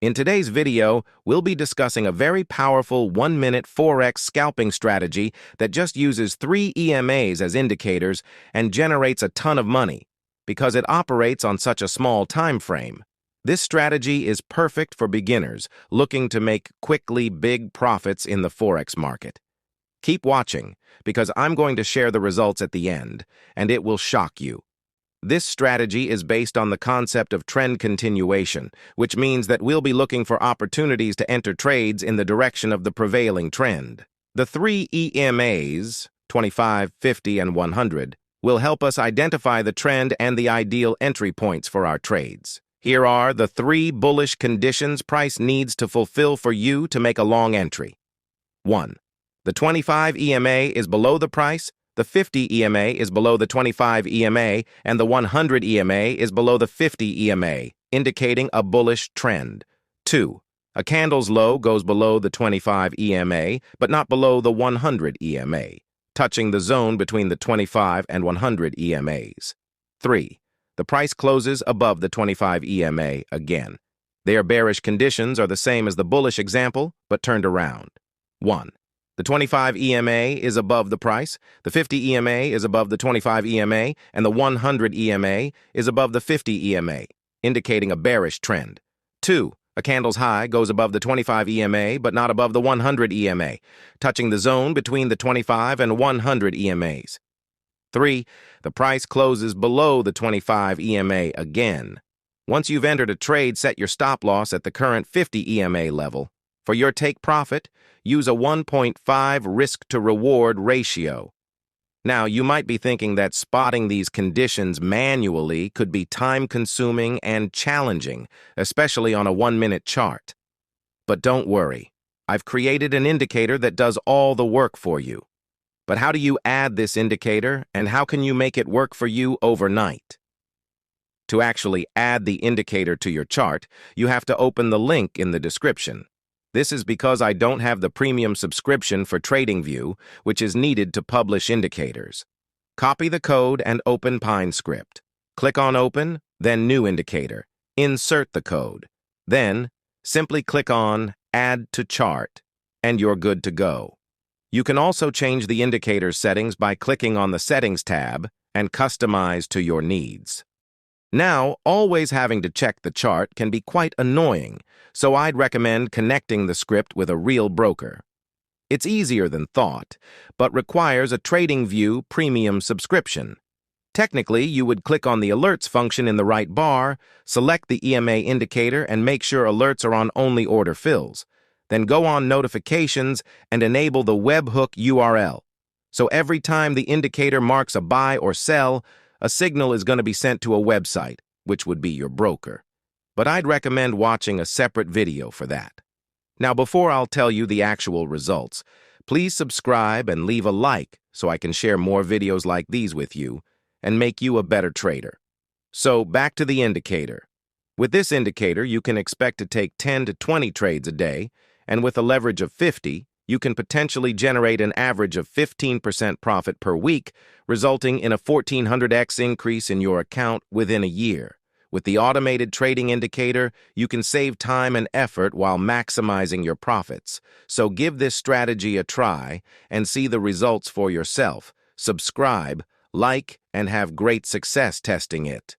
In today's video, we'll be discussing a very powerful 1-minute Forex scalping strategy that just uses 3 EMAs as indicators and generates a ton of money because it operates on such a small time frame. This strategy is perfect for beginners looking to make quickly big profits in the Forex market. Keep watching because I'm going to share the results at the end, and it will shock you. This strategy is based on the concept of trend continuation, which means that we'll be looking for opportunities to enter trades in the direction of the prevailing trend. The 3 EMAs, 25, 50, and 100, will help us identify the trend and the ideal entry points for our trades. Here are the 3 bullish conditions price needs to fulfill for you to make a long entry. 1. The 25 EMA is below the price, the 50 EMA is below the 25 EMA, and the 100 EMA is below the 50 EMA, indicating a bullish trend. 2. A candle's low goes below the 25 EMA, but not below the 100 EMA, touching the zone between the 25 and 100 EMAs. 3. The price closes above the 25 EMA again. Their bearish conditions are the same as the bullish example, but turned around. 1. The 25 EMA is above the price, the 50 EMA is above the 25 EMA, and the 100 EMA is above the 50 EMA, indicating a bearish trend. 2. A candle's high goes above the 25 EMA but not above the 100 EMA, touching the zone between the 25 and 100 EMAs. 3. The price closes below the 25 EMA again. Once you've entered a trade, set your stop loss at the current 50 EMA level. For your take profit, use a 1.5 risk-to-reward ratio. Now, you might be thinking that spotting these conditions manually could be time-consuming and challenging, especially on a 1-minute chart. But don't worry. I've created an indicator that does all the work for you. But how do you add this indicator, and how can you make it work for you overnight? To actually add the indicator to your chart, you have to open the link in the description. This is because I don't have the premium subscription for TradingView, which is needed to publish indicators. Copy the code and open PineScript. Click on Open, then New Indicator. Insert the code. Then, simply click on Add to Chart, and you're good to go. You can also change the indicator settings by clicking on the Settings tab and customize to your needs. Now, always having to check the chart can be quite annoying, so I'd recommend connecting the script with a real broker. It's easier than thought, but requires a TradingView premium subscription. Technically, you would click on the Alerts function in the right bar, select the EMA indicator, and make sure alerts are on only order fills. Then go on Notifications and enable the webhook URL. So every time the indicator marks a buy or sell, a signal is going to be sent to a website, which would be your broker. But I'd recommend watching a separate video for that. Now, before I'll tell you the actual results, please subscribe and leave a like so I can share more videos like these with you and make you a better trader. So, back to the indicator. With this indicator, you can expect to take 10 to 20 trades a day, and with a leverage of 50, you can potentially generate an average of 15% profit per week, resulting in a 1400x increase in your account within a year. With the automated trading indicator, you can save time and effort while maximizing your profits. So give this strategy a try and see the results for yourself. Subscribe, like, and have great success testing it.